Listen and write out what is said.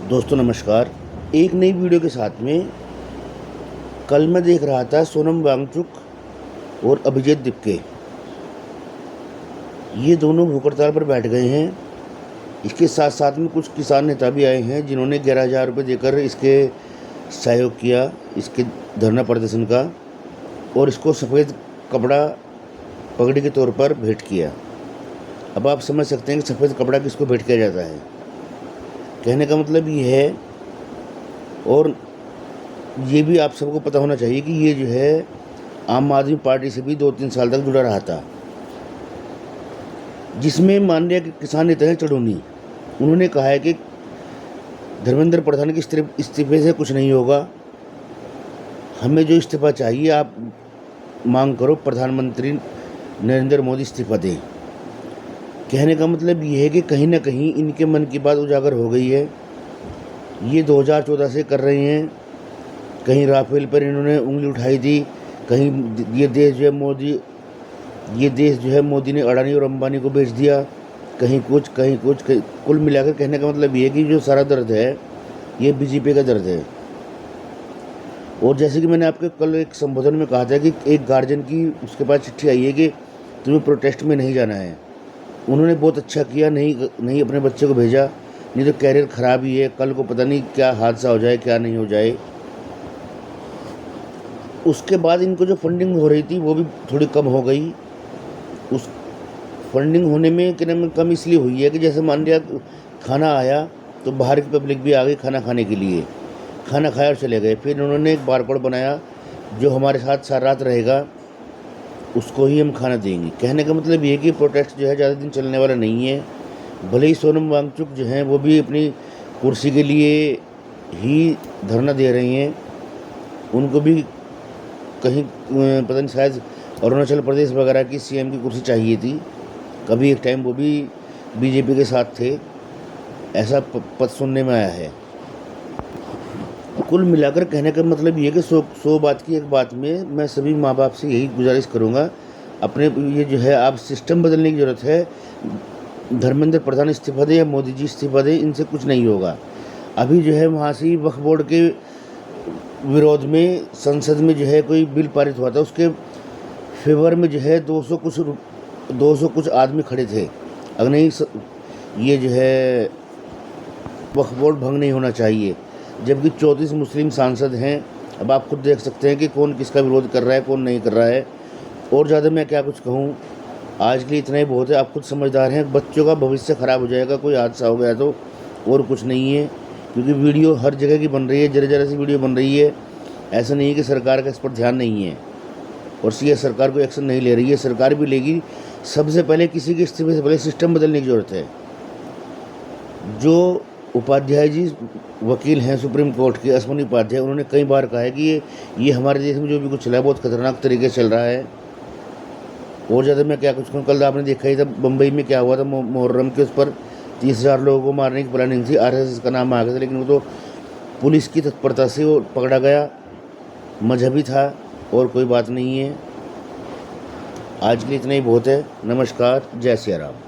दोस्तों नमस्कार। एक नई वीडियो के साथ में कल मैं देख रहा था सोनम वांगचुक और अभिजीत दीपके, ये दोनों भूख हड़ताल पर बैठ गए हैं। इसके साथ साथ में कुछ किसान नेता भी आए हैं जिन्होंने 11,000 रुपये देकर इसके सहयोग किया, इसके धरना प्रदर्शन का, और इसको सफ़ेद कपड़ा पगड़ी के तौर पर भेंट किया। अब आप समझ सकते हैं कि सफ़ेद कपड़ा किसको भेंट किया जाता है। कहने का मतलब ये है, और ये भी आप सबको पता होना चाहिए कि ये जो है आम आदमी पार्टी से भी 2-3 साल तक जुड़ा रहा था, जिसमें माननीय किसान नेता हैं चढ़ूनी, उन्होंने कहा है कि धर्मेंद्र प्रधान के इस्तीफे से कुछ नहीं होगा, हमें जो इस्तीफा चाहिए आप मांग करो, प्रधानमंत्री नरेंद्र मोदी इस्तीफा दें। कहने का मतलब ये है कि कहीं ना कहीं इनके मन की बात उजागर हो गई है। ये 2014 से कर रहे हैं, कहीं राफेल पर इन्होंने उंगली उठाई थी, कहीं ये देश जो है मोदी ने अडानी और अंबानी को बेच दिया, कहीं कुछ कुल मिलाकर कहने का मतलब ये है कि जो सारा दर्द है ये बीजेपी का दर्द है। और जैसे कि मैंने आपके कल एक संबोधन में कहा था कि एक गार्जियन की उसके पास चिट्ठी आई है कि तुम्हें प्रोटेस्ट में नहीं जाना है। उन्होंने बहुत अच्छा किया, नहीं अपने बच्चे को भेजा, नहीं तो कैरियर ख़राब ही है, कल को पता नहीं क्या हादसा हो जाए क्या नहीं हो जाए। उसके बाद इनको जो फंडिंग हो रही थी वो भी थोड़ी कम हो गई। उस फंडिंग होने में क्या नाम कम इसलिए हुई है कि जैसे मान लिया खाना आया तो बाहर की पब्लिक भी आ गई खाना खाने के लिए, खाना खाया और चले गए। फिर उन्होंने एक बारकोड बनाया, जो हमारे साथ सारी रात रहेगा उसको ही हम खाना देंगे। कहने का मतलब ये है कि प्रोटेस्ट जो है ज़्यादा दिन चलने वाला नहीं है। भले ही सोनम वांगचुक जो हैं वो भी अपनी कुर्सी के लिए ही धरना दे रही हैं, उनको भी कहीं पता नहीं शायद अरुणाचल प्रदेश वगैरह की सीएम की कुर्सी चाहिए थी, कभी एक टाइम वो भी बीजेपी के साथ थे, ऐसा पद सुनने में आया है। कुल मिलाकर कहने का मतलब ये है कि 100 बात की एक बात में मैं सभी माँ बाप से यही गुजारिश करूँगा, अपने ये जो है आप सिस्टम बदलने की ज़रूरत है। धर्मेंद्र प्रधान इस्तीफा दें या मोदी जी इस्तीफा दें, इनसे कुछ नहीं होगा। अभी जो है वहाँ से वक्फ बोर्ड के विरोध में संसद में जो है कोई बिल पारित हुआ था, उसके फेवर में जो है 200 कुछ आदमी खड़े थे। अगर नहीं ये जो है वक्फ बोर्ड भंग नहीं होना चाहिए, जबकि 34 मुस्लिम सांसद हैं। अब आप खुद देख सकते हैं कि कौन किसका विरोध कर रहा है, कौन नहीं कर रहा है। और ज़्यादा मैं क्या कुछ कहूँ, आज के लिए इतना ही बहुत है। आप खुद समझदार हैं, बच्चों का भविष्य ख़राब हो जाएगा कोई हादसा हो गया तो, और कुछ नहीं है। क्योंकि वीडियो हर जगह की बन रही है, जरा सी वीडियो बन रही है। ऐसा नहीं है कि सरकार का इस पर ध्यान नहीं है और सीए सरकार कोई एक्शन नहीं ले रही है, सरकार भी लेगी। सबसे पहले किसी के इस्तीफे से पहले सिस्टम बदलने की ज़रूरत है। जो उपाध्याय जी वकील हैं सुप्रीम कोर्ट के, अश्विनी उपाध्याय, उन्होंने कई बार कहा है कि ये हमारे देश में जो भी कुछ चला है बहुत खतरनाक तरीके से चल रहा है। और ज़्यादा मैं क्या कुछ कहूँ, कल आपने देखा ही था बम्बई में क्या हुआ था, मुहर्रम के उस पर 30,000 लोगों को मारने की प्लानिंग थी, आरएसएस का नाम आ गया था, लेकिन वो तो पुलिस की तत्परता से वो पकड़ा गया, मजहबी था और कोई बात नहीं है। आज के लिए इतना ही बहुत है। नमस्कार, जय सिया राम।